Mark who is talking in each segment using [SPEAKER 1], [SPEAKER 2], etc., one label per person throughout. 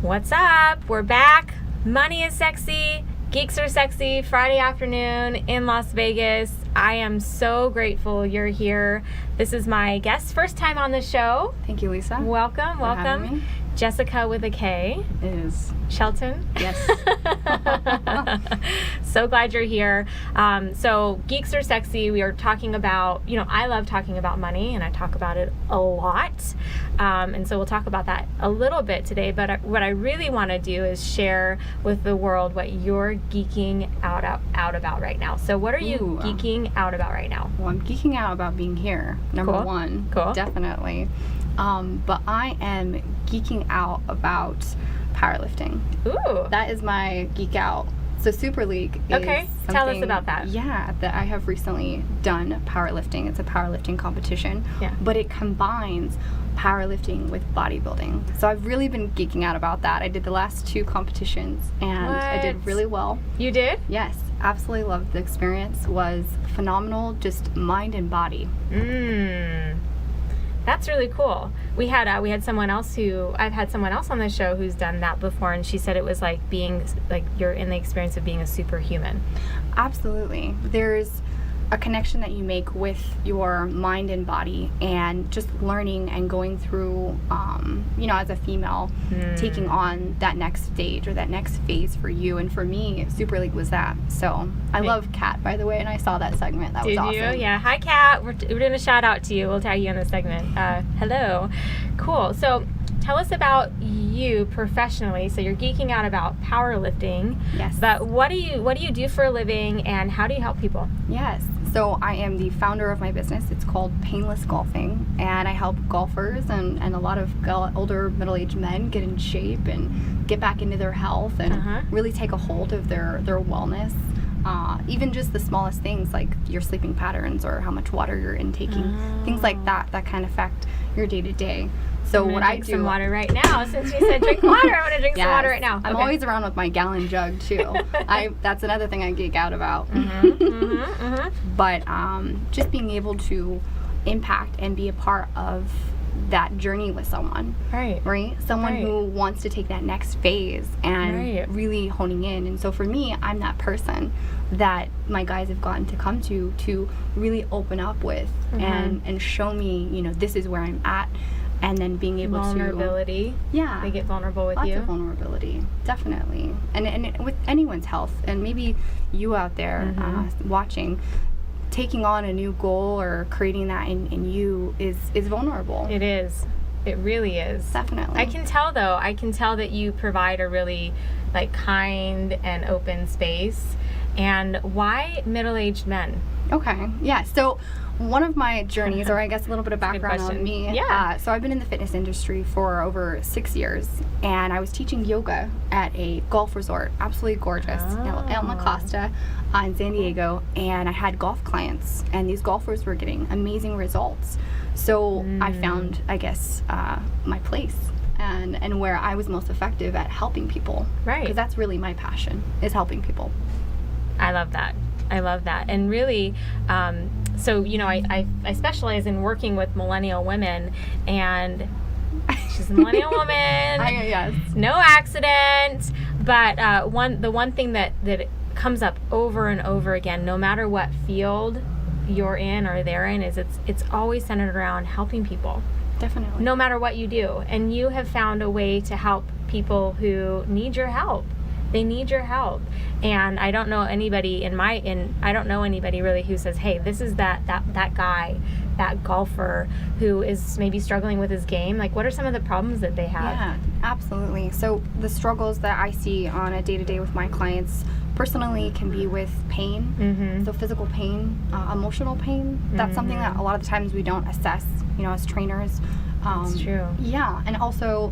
[SPEAKER 1] What's up? We're back. Money is sexy. Geeks are sexy. Friday afternoon in Las Vegas. I am so grateful you're here. This is my guest, first time on the show.
[SPEAKER 2] Thank you, Lisa.
[SPEAKER 1] Welcome.
[SPEAKER 2] For having me.
[SPEAKER 1] Jessica with a K.
[SPEAKER 2] It is.
[SPEAKER 1] Shelton?
[SPEAKER 2] Yes.
[SPEAKER 1] So glad you're here. So Geeks are sexy. We are talking about, I love talking about money and I talk about it a lot. And so we'll talk about that a little bit today. But what I really want to do is share with the world what you're geeking out about right now. So what are you geeking out about right now?
[SPEAKER 2] Well, I'm geeking out about being here. Number one.
[SPEAKER 1] Cool.
[SPEAKER 2] Definitely. But I am geeking out about powerlifting.
[SPEAKER 1] Ooh.
[SPEAKER 2] That is my geek out. So Super League is
[SPEAKER 1] okay. Tell us about that.
[SPEAKER 2] Yeah, that I have recently done powerlifting. It's a powerlifting competition.
[SPEAKER 1] Yeah.
[SPEAKER 2] But it combines powerlifting with bodybuilding. So I've really been geeking out about that. I did the last 2 competitions and I did really well.
[SPEAKER 1] You did?
[SPEAKER 2] Yes. Absolutely loved the experience. Was phenomenal, just mind and body.
[SPEAKER 1] That's really cool. I've had someone else on the show who's done that before, and she said it was like being like you're in the experience of being a superhuman.
[SPEAKER 2] Absolutely. There's a connection that you make with your mind and body, and just learning and going through, as a female, taking on that next stage or that next phase for you. And for me, Super League was that. So I love Kat, by the way, and I saw that segment. That was awesome.
[SPEAKER 1] Did you? Yeah. Hi, Kat. We're doing a shout out to you. We'll tag you in the segment. Hello. Cool. So tell us about you professionally. So you're geeking out about powerlifting.
[SPEAKER 2] Yes.
[SPEAKER 1] But what do you do for a living, and how do you help people?
[SPEAKER 2] Yes. So I am the founder of my business. It's called Painless Golfing, and I help golfers and a lot of older middle-aged men get in shape and get back into their health and really take a hold of their wellness. Even just the smallest things like your sleeping patterns or how much water you're intaking, things like that kind of affect your day-to-day. So what I do,
[SPEAKER 1] some water right now. Since you said drink water, I'm gonna drink some water right now.
[SPEAKER 2] I'm always around with my gallon jug too. That's another thing I geek out about. But just being able to impact and be a part of that journey with someone, right? Someone who wants to take that next phase and really honing in. And so for me, I'm that person that my guys have gotten to come to really open up with and show me, this is where I'm at. And then being able
[SPEAKER 1] vulnerability.
[SPEAKER 2] Yeah.
[SPEAKER 1] They get vulnerable with you.
[SPEAKER 2] Lots of vulnerability, definitely. And with anyone's health, and maybe you out there watching, taking on a new goal or creating that in you is vulnerable.
[SPEAKER 1] It is. It really is.
[SPEAKER 2] Definitely.
[SPEAKER 1] I can tell that you provide a really kind and open space. And why middle-aged men?
[SPEAKER 2] Okay. Yeah. So one of my journeys, or I guess a little bit of background on me.
[SPEAKER 1] Yeah.
[SPEAKER 2] So I've been in the fitness industry for over 6 years, and I was teaching yoga at a golf resort, absolutely gorgeous, El La Costa in San Diego, and I had golf clients, and these golfers were getting amazing results. So I found, I guess, my place and where I was most effective at helping people.
[SPEAKER 1] Right.
[SPEAKER 2] Because that's really my passion, is helping people.
[SPEAKER 1] I love that. And really, so, I specialize in working with millennial women, and she's a millennial woman.
[SPEAKER 2] Yes.
[SPEAKER 1] No accident. But the one thing that comes up over and over again, no matter what field you're in or they're in, is it's always centered around helping people.
[SPEAKER 2] Definitely.
[SPEAKER 1] No matter what you do. And you have found a way to help people who need your help. They need your help. And I don't know anybody I don't know anybody really who says, hey, this is that guy, that golfer who is maybe struggling with his game. What are some of the problems that they have?
[SPEAKER 2] Yeah, absolutely. So the struggles that I see on a day-to-day with my clients personally can be with pain, so physical pain, emotional pain. That's something that a lot of the times we don't assess, as trainers.
[SPEAKER 1] That's true.
[SPEAKER 2] Yeah, and also,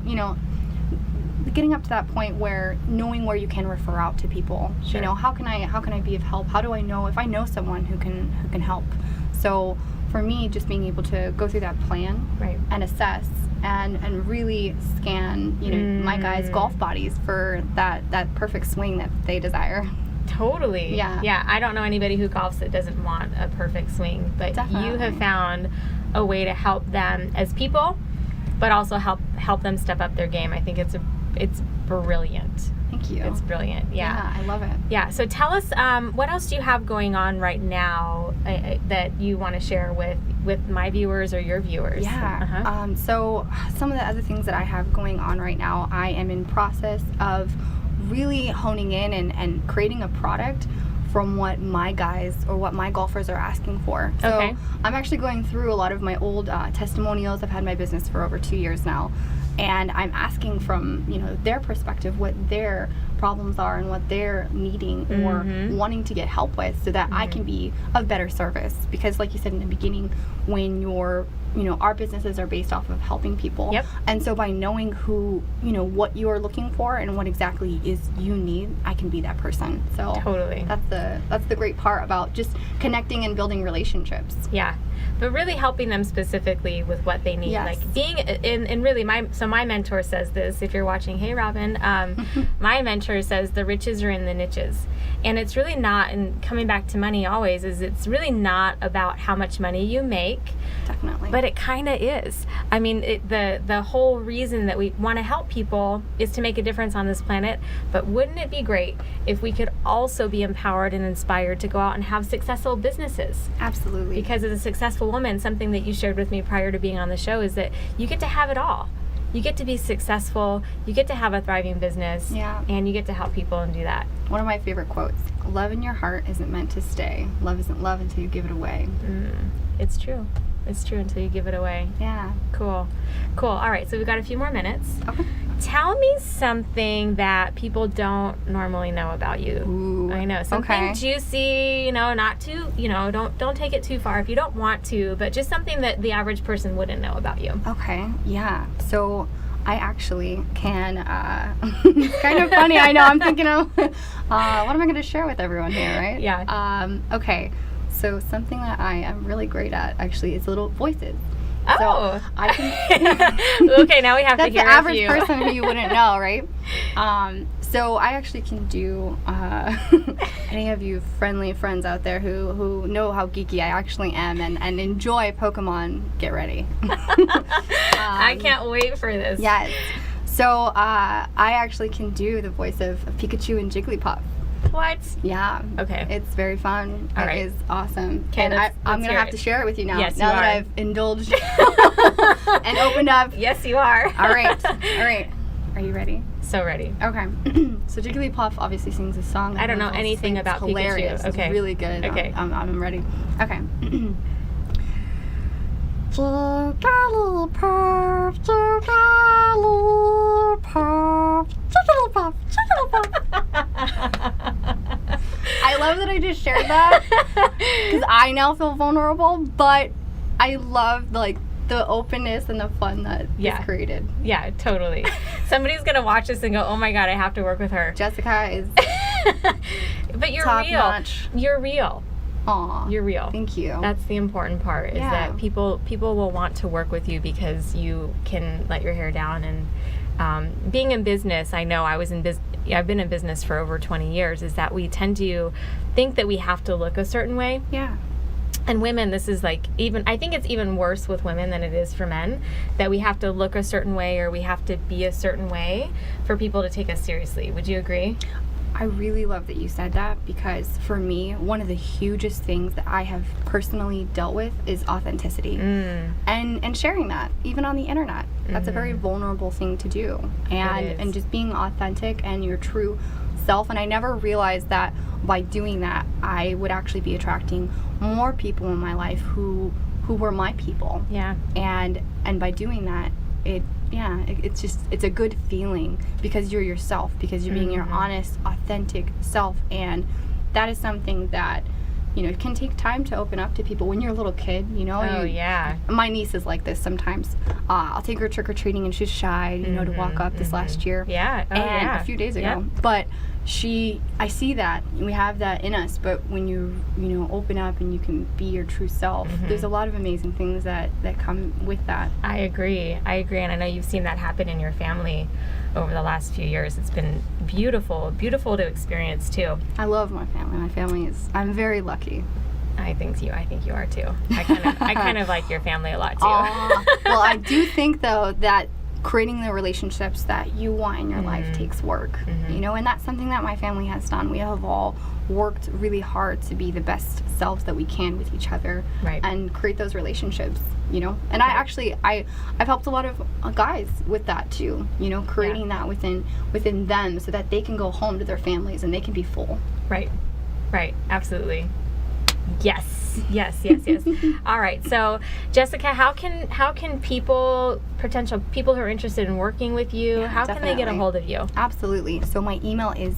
[SPEAKER 2] getting up to that point where knowing where you can refer out to people.
[SPEAKER 1] Sure.
[SPEAKER 2] How can I be of help? How do I know if I know someone who can help? So for me, just being able to go through that plan and assess and really scan, my guys' golf bodies for that perfect swing that they desire.
[SPEAKER 1] Totally.
[SPEAKER 2] Yeah.
[SPEAKER 1] I don't know anybody who golfs that doesn't want a perfect swing, but
[SPEAKER 2] Definitely.
[SPEAKER 1] You have found a way to help them as people but also help them step up their game. I think it's brilliant.
[SPEAKER 2] Thank you.
[SPEAKER 1] It's brilliant. Yeah,
[SPEAKER 2] I love it.
[SPEAKER 1] Yeah. So tell us, what else do you have going on right now that you want to share with my viewers or your viewers?
[SPEAKER 2] Yeah. So some of the other things that I have going on right now, I am in process of really honing in and creating a product from what my guys or what my golfers are asking for. So
[SPEAKER 1] Okay.
[SPEAKER 2] I'm actually going through a lot of my old testimonials. I've had my business for over 2 years now, and I'm asking from their perspective what their problems are and what they're needing or wanting to get help with, so that I can be of better service. Because like you said in the beginning, when our businesses are based off of helping people.
[SPEAKER 1] Yep.
[SPEAKER 2] And so by knowing what you're looking for and what exactly is you need, I can be that person. So
[SPEAKER 1] Totally.
[SPEAKER 2] that's the great part about just connecting and building relationships.
[SPEAKER 1] Yeah, but really helping them specifically with what they need.
[SPEAKER 2] Yes.
[SPEAKER 1] Like being in really my mentor says this, if you're watching, hey Robin, my mentor says the riches are in the niches. And it's really not, and coming back to money always, is it's really not about how much money you make.
[SPEAKER 2] Definitely.
[SPEAKER 1] But it kind of is. I mean, the whole reason that we want to help people is to make a difference on this planet. But wouldn't it be great if we could also be empowered and inspired to go out and have successful businesses?
[SPEAKER 2] Absolutely.
[SPEAKER 1] Because as a successful woman, something that you shared with me prior to being on the show is that you get to have it all. You get to be successful, you get to have a thriving business, and you get to help people and do that.
[SPEAKER 2] One of my favorite quotes, love in your heart isn't meant to stay. Love isn't love until you give it away.
[SPEAKER 1] It's true. It's true until you give it away.
[SPEAKER 2] Yeah.
[SPEAKER 1] Cool. All right, so we've got a few more minutes.
[SPEAKER 2] Okay.
[SPEAKER 1] Tell me something that people don't normally know about you.
[SPEAKER 2] Ooh,
[SPEAKER 1] I know, something juicy, not too, don't take it too far if you don't want to, but just something that the average person wouldn't know about you.
[SPEAKER 2] Okay, yeah. So I actually can, it's kind of funny, I know, I'm thinking of, what am I going to share with everyone here, right?
[SPEAKER 1] Yeah.
[SPEAKER 2] Okay, so something that I am really great at, actually, is little voices.
[SPEAKER 1] Oh.
[SPEAKER 2] So I can.
[SPEAKER 1] Okay, now we have to hear
[SPEAKER 2] That's the average
[SPEAKER 1] you.
[SPEAKER 2] person who you wouldn't know, right? So I actually can do. Any of you friendly friends out there who know how geeky I actually am and enjoy Pokemon, get ready.
[SPEAKER 1] I can't wait for this.
[SPEAKER 2] Yes. So I actually can do the voice of Pikachu and Jigglypuff.
[SPEAKER 1] What?
[SPEAKER 2] Yeah.
[SPEAKER 1] Okay.
[SPEAKER 2] It's very fun.
[SPEAKER 1] All right.
[SPEAKER 2] It is awesome.
[SPEAKER 1] Okay,
[SPEAKER 2] and
[SPEAKER 1] let's
[SPEAKER 2] I'm going to
[SPEAKER 1] hear
[SPEAKER 2] have
[SPEAKER 1] it.
[SPEAKER 2] to share it with you now.
[SPEAKER 1] Yes,
[SPEAKER 2] now
[SPEAKER 1] you
[SPEAKER 2] that
[SPEAKER 1] are.
[SPEAKER 2] I've indulged and opened up.
[SPEAKER 1] Yes, you are.
[SPEAKER 2] All right. Are you ready?
[SPEAKER 1] So ready.
[SPEAKER 2] Okay. So Jigglypuff obviously sings a song.
[SPEAKER 1] I don't know anything about Pikachu.
[SPEAKER 2] Hilarious.
[SPEAKER 1] Okay.
[SPEAKER 2] It's really good.
[SPEAKER 1] Okay.
[SPEAKER 2] I'm ready. Okay. Jigglypuff, Jigglypuff, Jigglypuff, Jigglypuff. I love that I just shared that because I now feel vulnerable, but I love the openness and the fun that is created.
[SPEAKER 1] Yeah, totally. Somebody's gonna watch this and go, "Oh my God, I have to work with her."
[SPEAKER 2] Jessica is
[SPEAKER 1] but you're
[SPEAKER 2] top
[SPEAKER 1] real.
[SPEAKER 2] notch.
[SPEAKER 1] You're real.
[SPEAKER 2] Aw.
[SPEAKER 1] You're real.
[SPEAKER 2] Thank you.
[SPEAKER 1] That's the important part, is that people will want to work with you because you can let your hair down. And being in business, I know I've been in business for over 20 years, is that we tend to think that we have to look a certain way.
[SPEAKER 2] Yeah.
[SPEAKER 1] And women, this is I think it's even worse with women than it is for men, that we have to look a certain way or we have to be a certain way for people to take us seriously. Would you agree?
[SPEAKER 2] I really love that you said that, because for me, one of the hugest things that I have personally dealt with is authenticity. And sharing that, even on the internet. That's a very vulnerable thing to do. And just being authentic and your true self. And I never realized that by doing that, I would actually be attracting more people in my life who were my people.
[SPEAKER 1] Yeah.
[SPEAKER 2] And by doing that, it's a good feeling, because you're yourself, because you're being your honest, authentic self. And that is something that, it can take time to open up to people when you're a little kid,
[SPEAKER 1] Oh, yeah.
[SPEAKER 2] My niece is like this sometimes. I'll take her trick-or-treating and she's shy, to walk up this last year.
[SPEAKER 1] Yeah. Oh,
[SPEAKER 2] and a few days ago.
[SPEAKER 1] Yep.
[SPEAKER 2] But I see that, we have that in us, but when you open up and you can be your true self, there's a lot of amazing things that come with that. I
[SPEAKER 1] agree, and I know you've seen that happen in your family over the last few years. It's been beautiful to experience too.
[SPEAKER 2] I love my family. I'm very lucky.
[SPEAKER 1] I think you are too. I kind of like your family a lot too.
[SPEAKER 2] Well, I do think though that creating the relationships that you want in your life takes work, you know, and that's something that my family has done. We have all worked really hard to be the best selves that we can with each other,
[SPEAKER 1] right,
[SPEAKER 2] and create those relationships, you know. And I've helped a lot of guys with that too, you know, creating that within them so that they can go home to their families and they can be full.
[SPEAKER 1] Right, absolutely. Yes. All right. So, Jessica, how can potential people who are interested in working with you, how can they get a hold of you?
[SPEAKER 2] Absolutely. So my email is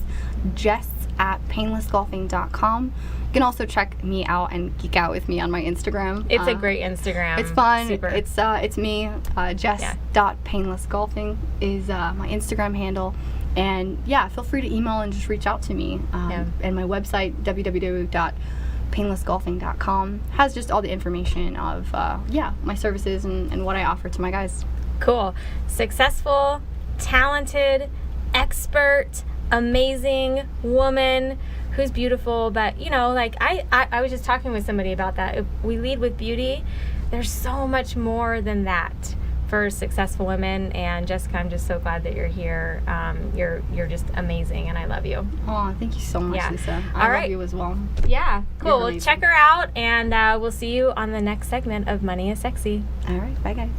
[SPEAKER 2] jess@painlessgolfing.com. You can also check me out and geek out with me on my Instagram.
[SPEAKER 1] It's a great Instagram.
[SPEAKER 2] It's fun.
[SPEAKER 1] Super.
[SPEAKER 2] It's me. Jess.painlessgolfing is my Instagram handle. And feel free to email and just reach out to me. And my website, www.painlessgolfing.com, has just all the information of my services and what I offer to my guys.
[SPEAKER 1] Cool. Successful, talented, expert, amazing woman who's beautiful. But you know, like I was just talking with somebody about that. If we lead with beauty, there's so much more than that for successful women. And Jessica, I'm just so glad that you're here. You're just amazing, and I love you.
[SPEAKER 2] Oh, thank you so much, Lisa. I love you as well.
[SPEAKER 1] Yeah, cool. Well, check her out, and we'll see you on the next segment of Money is Sexy.
[SPEAKER 2] All right, bye guys.